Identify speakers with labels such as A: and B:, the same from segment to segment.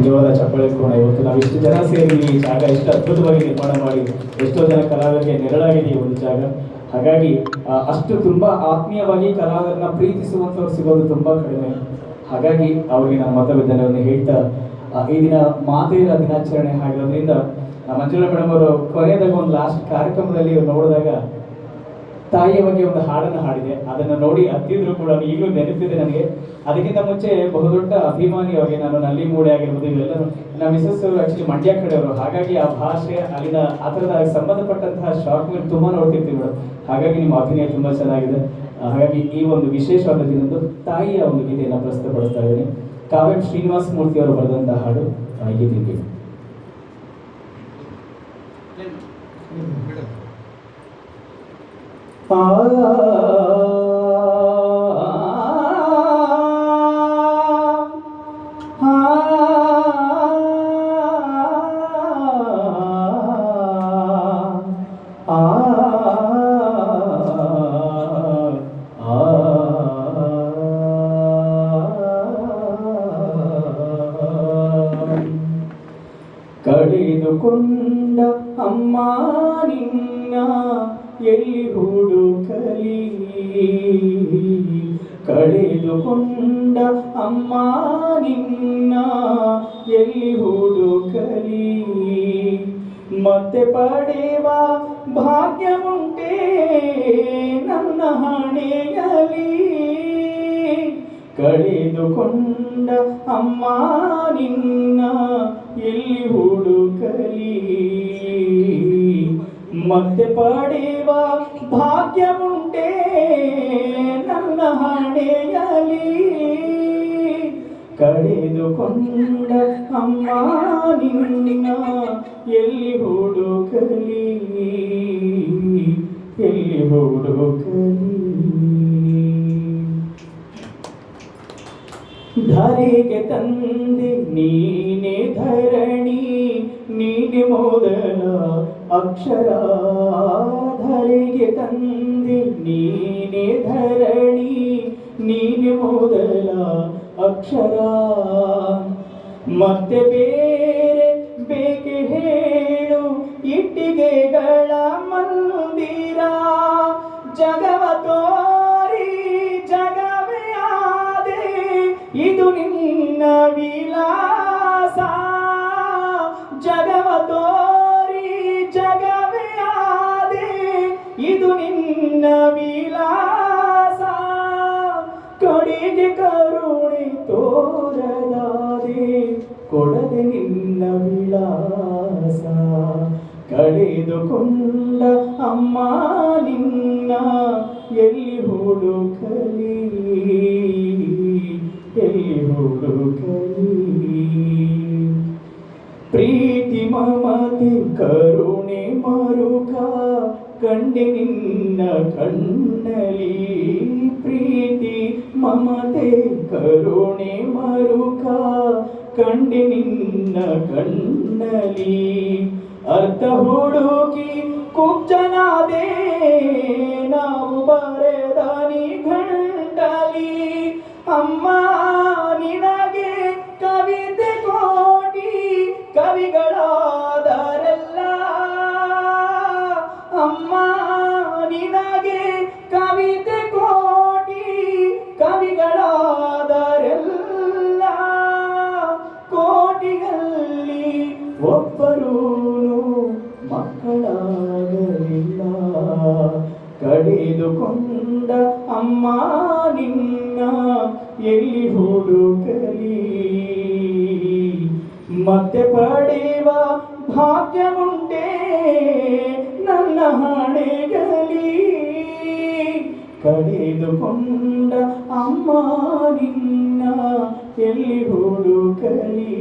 A: ಜೋರದ ಚಪ್ಪಾಳೆ ಕೊಡೋಣ. ಇವತ್ತು ನಾವು ಇಷ್ಟು ಜನ ಸೇರಿ ಈ ಜಾಗ ಇಷ್ಟು ಅದ್ಭುತವಾಗಿ ನಿರ್ಮಾಣ ಮಾಡಿ ಎಷ್ಟೋ ಜನ ಕಲಾವಿದರಿಗೆ ನೆರಳಾಗಿದೆ ಈ ಒಂದು ಜಾಗ. ಹಾಗಾಗಿ ಅಷ್ಟು ತುಂಬಾ ಆತ್ಮೀಯವಾಗಿ ಕಲಾವಿದರನ್ನ ಪ್ರೀತಿಸುವಂಥವ್ರು ಸಿಗೋದು ತುಂಬಾ ಕಡಿಮೆ. ಹಾಗಾಗಿ ಅವರಿಗೆ ನಾನು ಮತವಿದ್ದನ್ನು ಹೇಳ್ತಾ ಈ ದಿನ ಮಾತೆಯರ ದಿನಾಚರಣೆ ಆಗಿರೋದ್ರಿಂದ ಮಂಜುಳಾ ಮೇಡಮ್ ಅವರು ಕೊನೆಯದಾಗ ಒಂದು ಲಾಸ್ಟ್ ಕಾರ್ಯಕ್ರಮದಲ್ಲಿ ನೋಡಿದಾಗ ತಾಯಿಯ ಬಗ್ಗೆ ಒಂದು ಹಾಡನ್ನು ಹಾಡಿದೆ. ಅದನ್ನು ನೋಡಿ ಅತ್ತಿದ್ರು ಕೂಡ ಈಗಲೂ ನೆನಪಿದೆ ನನಗೆ. ಅದಕ್ಕಿಂತ ಮುಂಚೆ ಬಹುದೊಡ್ಡ ಅಭಿಮಾನಿ ಅವರಿಗೆ ನಾನು ನಲ್ಲಿ ಮೂಡೆ ಆಗಿರ್ಬೋದು ಇವೆಲ್ಲರೂ ನಮ್ಮ ಮಿಸಸ್ ಅವರು ಆಕ್ಚುಲಿ ಮಂಡ್ಯ ಕಡೆಯವರು. ಹಾಗಾಗಿ ಆ ಭಾಷೆ ಅಲ್ಲಿನ ಆ ಥರದ ಸಂಬಂಧಪಟ್ಟಂತಹ ಶಾರ್ಟ್ ಫಿಲ್ಮ್ ತುಂಬ ನೋಡ್ತಿರ್ತೀವಿ ಮೇಡಮ್. ಹಾಗಾಗಿ ನಿಮ್ಮ ಅಭಿನಯ ತುಂಬ ಚೆನ್ನಾಗಿದೆ. ಹಾಗಾಗಿ ಈ ಒಂದು ವಿಶೇಷವಾದ ದಿನದ್ದು ತಾಯಿಯ ಒಂದು ಗೀತೆಯನ್ನು ಪ್ರಸ್ತುತಪಡಿಸ್ತಾ ಇದ್ದೀನಿ. ಕಾವ್ಯ ಶ್ರೀನಿವಾಸ ಮೂರ್ತಿ ಅವರು ಬರೆದಂತಹ ಹಾಡು ಗೀತೆ. ಕಳೆದುಕೊಂಡ ಅಮ್ಮ ನಿನ್ನ ಎಲ್ಲಿ ಹುಡುಕಲಿ, ಕಳೆದುಕೊಂಡ ಅಮ್ಮ ನಿನ್ನ ಎಲ್ಲಿ ಹುಡುಕಲಿ, ಮತ್ತೆ ಪಡೆವ ಭಾಗ್ಯ ಉಂಟೆ ನನ್ನ ಹಣೆಯಲಿ, ಕಳೆದುಕೊಂಡ ಅಮ್ಮ ನಿನ್ನ ಎಲ್ಲಿ ಹುಡುಕಲಿ, ಮತ್ತೆ ಪಡೆವ ಭಾಗ್ಯ ಉಂಟೆ ನನ್ನ ಹಣೆಯಲಿ, ಕಳೆದುಕೊಂಡ ಅಮ್ಮ ನಿನ್ನ ಎಲ್ಲಿ ಹುಡುಕಲಿ, ಎಲ್ಲಿ ಹುಡುಕಲಿ. ಧರೆಗೆ ತಂದೆ ನೀನೆ ಧರಣಿ, ನೀನೆ ಮೊದಲ ಅಕ್ಷರ, ಧರೆಗೆ ತಂದೆ ನೀನೆ ಧರಣಿ, ನೀನೆ ಮೊದಲ ಅಕ್ಷರ, ಮತ್ತೆ ಬೇರೆ ಬೇಕೆ ಹೇಳು ಇಟ್ಟಿಗೆಗಳ ಮಂದಿರ, ಜಗವ ತೋರಿ ಜಗವೇ ಆದೆ ಇದು ನಿನ್ನ ವಿಲಾಸ, ಜಗವ ತೋರಿ ಜಗವೇ ಆದೆ ಇದು ನಿನ್ನ ವಿಲಾಸ, ಕಡೆಗೆ ಕರುಣೆ ತೋರದಾದೆ ಕೊಡದೆ ನಿನ್ನ ವಿಳಾಸ, ಕಳೆದುಕೊಂಡ ಅಮ್ಮ ನಿನ್ನ ಎಲ್ಲಿ ಹುಡುಕಲಿ, ಎಲ್ಲಿ ಹುಡುಕಲಿ. ಪ್ರೀತಿ ಮಮತೆ ಕರುಣೆ ಮರುಕ ಕಂಡೆ ನಿನ್ನ ಕಣ್ಣಲಿ, ಪ್ರೀತಿ ಮಮತೆ ಕರುಣೆ ಮರುಕ ಕಂಡೆ ನಿನ್ನ ಕಣ್ಣಲಿ, ಅರ್ಥ ಹುಡುಕಿ ಕುಬ್ಜನಾದೆ ನಾವು ಬರೆದ ನಿಘಂಟಲಿ, ಅಮ್ಮ ನಿನಗೆ ಕವಿತೆ ಕೋಟಿ ಕವಿಗಳಾದರೆಲ್ಲ, ಅಮ್ಮ ನಿನಗೆ ಕವಿತೆ ಕೋಟಿ ಕವಿಗಳಾದರೆಲ್ಲ, ಕೋಟಿಯಲ್ಲಿ ಒಬ್ಬರೂ ಮಕ್ಕಳಾಗಲಿಲ್ಲ, ಕಳೆದುಕೊಂಡ ಅಮ್ಮ ನಿನ್ನ ಎಲ್ಲಿ ಹುಡುಕಲಿ, ಮತ್ತೆ ಪಡೆವ ಭಾಗ್ಯ ಉಂಟೆ ನನ್ನ ಹಣೆಯಲಿ, ಕಳೆದುಕೊಂಡ ಅಮ್ಮ ನಿನ್ನ ಎಲ್ಲಿ ಹುಡುಕಲಿ,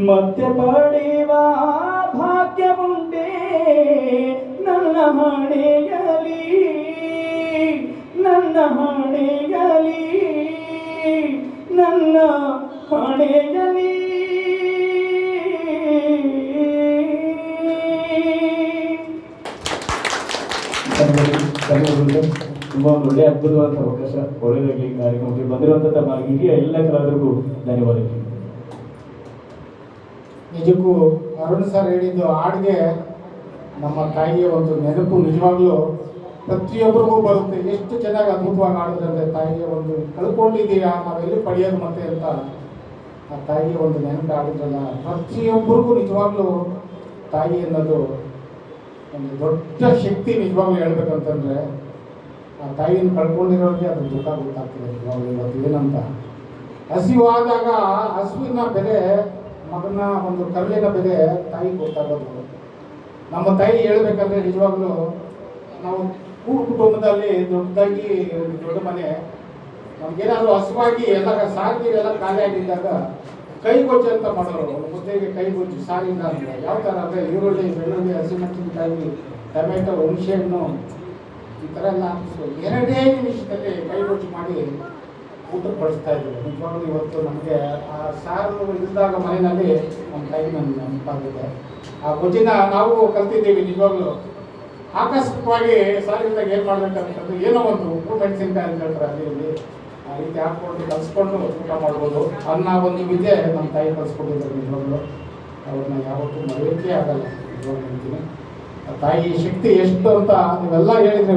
A: ಮತ್ತೆ ಪಡೆವ ಭಾಗ್ಯ ಉಂಟೆ ನನ್ನ ಹಣೆಯಲಿ, ನನ್ನ ಹಣೆಯಲಿ, ನನ್ನ ಹಣೆಯಲಿ. ತುಂಬ ಒಳ್ಳೆ ಅದ್ಭುತವಾದ ಅವಕಾಶ, ಒಳ್ಳೆಯದಾಗಲಿ ಕಾರ್ಯಕ್ರಮಕ್ಕೆ ಬಂದಿರುವಂಥ ನಮ್ಮ ಹಿರಿಯ ಎಲ್ಲ ಕಲಾವಿದರಿಗೂ ಧನ್ಯವಾದಗಳು.
B: ನಿಜಕ್ಕೂ ಅರುಣ್ ಸರ್ ಹೇಳಿದ್ದು ಹಾಡಿಗೆ ನಮ್ಮ ತಾಯಿಯ ಒಂದು ನೆನಪು ನಿಜವಾಗ್ಲೂ ಪ್ರತಿಯೊಬ್ಬರಿಗೂ ಬರುತ್ತೆ. ಎಷ್ಟು ಚೆನ್ನಾಗಿ ಅದ್ಭುತವಾಗಿ ಆಡಿದ್ರೆ ತಾಯಿಯ ಒಂದು ಕಳ್ಕೊಂಡಿದ್ದೀರಾ ನಾವೆಲ್ಲಿ ಪಡೆಯೋದು ಮತ್ತೆ ಅಂತ ಆ ತಾಯಿಯ ಒಂದು ನೆನಪು ಆಡಿದ್ರಲ್ಲ, ಪ್ರತಿಯೊಬ್ಬರಿಗೂ ನಿಜವಾಗ್ಲೂ ತಾಯಿ ಅನ್ನೋದು ಒಂದು ದೊಡ್ಡ ಶಕ್ತಿ. ನಿಜವಾಗ್ಲೂ ಹೇಳ್ಬೇಕಂತಂದ್ರೆ ಆ ತಾಯಿಯನ್ನು ಕಳ್ಕೊಂಡಿರೋರಿಗೆ ಅದು ದುಃಖ ಗೊತ್ತಾಗ್ತದೆ ನಿಜವಾಗ್ಲೂ. ಇವತ್ತು ಏನಂತ ಹಸಿವಾದಾಗ ಹಸುವಿನ ಬೆಲೆ, ಮಗನ ಒಂದು ಕರುಳಿನ ಬೆಲೆ ತಾಯಿ ಗೊತ್ತಾಗೋದು. ನಮ್ಮ ತಾಯಿ ಹೇಳ್ಬೇಕಂದ್ರೆ ನಿಜವಾಗ್ಲೂ ನಾವು ಕೂಡು ಕುಟುಂಬದಲ್ಲಿ ದೊಡ್ಡದಾಗಿ ಒಂದು ದೊಡ್ಡ ಮನೆ, ನಮ್ಗೇನಾದ್ರು ಹಸುವಾಗಿ ಎಲ್ಲ ಸಾರಿಗೆ ಎಲ್ಲ ಖಾಲಿ ಆಗಿದ್ದಾಗ ಕೈಗೊಜ್ಜು ಅಂತ ಮಾಡೋರು. ಒಂದು ಮುದ್ದೆಗೆ ಕೈಗೊಜ್ಜು ಸಾರಿಲ್ಲ ಅಂದರೆ ಯಾವ ಥರ ಅಂದರೆ ಈರುಳ್ಳಿ, ಬೆಳ್ಳುಳ್ಳಿ, ಹಸಿಮೆಣಸಿನಕಾಯಿ, ಟೊಮೆಟೊ, ಹುಣಸೆಹಣ್ಣು ಈ ಥರ ಎಲ್ಲ ಹಾಕಿದ್ರು 2 ನಿಮಿಷದಲ್ಲಿ ಕೈಗೊಜ್ಜು ಮಾಡಿ ಊಟ ಪಡಿಸ್ತಾ ಇದ್ರು. ನಿಜವಾಗ್ಲೂ ಇವತ್ತು ನಮಗೆ ಆ ಸಾರು ಇದ್ದಾಗ ಮನೆಯಲ್ಲಿ ನಮ್ಮ ತಾಯಿ ನನ್ನ ನೆನಪಾಗಿದೆ. ಆ ಗೊಜ್ಜಿನ ನಾವು ಕಲ್ತಿದ್ದೀವಿ. ನಿಜವಾಗ್ಲೂ ಆಕಸ್ಮಿಕವಾಗಿ ಸಾರಿದಾಗ ಏನು ಮಾಡ್ಬೇಕಂತಂದ್ರೆ ಏನೋ ಒಂದು ಉಪ್ಪು ಮೆಣಸಿನಕಾಯಿ ಅಂತ ಹೇಳ್ತಾರೆ, ಅಲ್ಲಿ ಇಲ್ಲಿ ಆ ರೀತಿ ಹಾಕ್ಕೊಂಡು ಕಲಿಸ್ಕೊಂಡು ಊಟ ಮಾಡ್ಬೋದು. ಅನ್ನ ಒಂದು ವಿದ್ಯೆ ನಮ್ಮ ತಾಯಿ ಕಲಿಸ್ಕೊಂಡಿದ್ದಾರೆ. ನಿಜವಾಗ್ಲೂ ಅವ್ರನ್ನ ಯಾವತ್ತೂ ಮರೆಯೋಕ್ಕೆ ಆಗಲ್ಲ. ನಿಜವಾಗ್ಲೂ ಹೇಳ್ತೀನಿ, ಆ ತಾಯಿ ಶಕ್ತಿ ಎಷ್ಟು ಅಂತ ನೀವೆಲ್ಲ ಹೇಳಿದ್ರೆ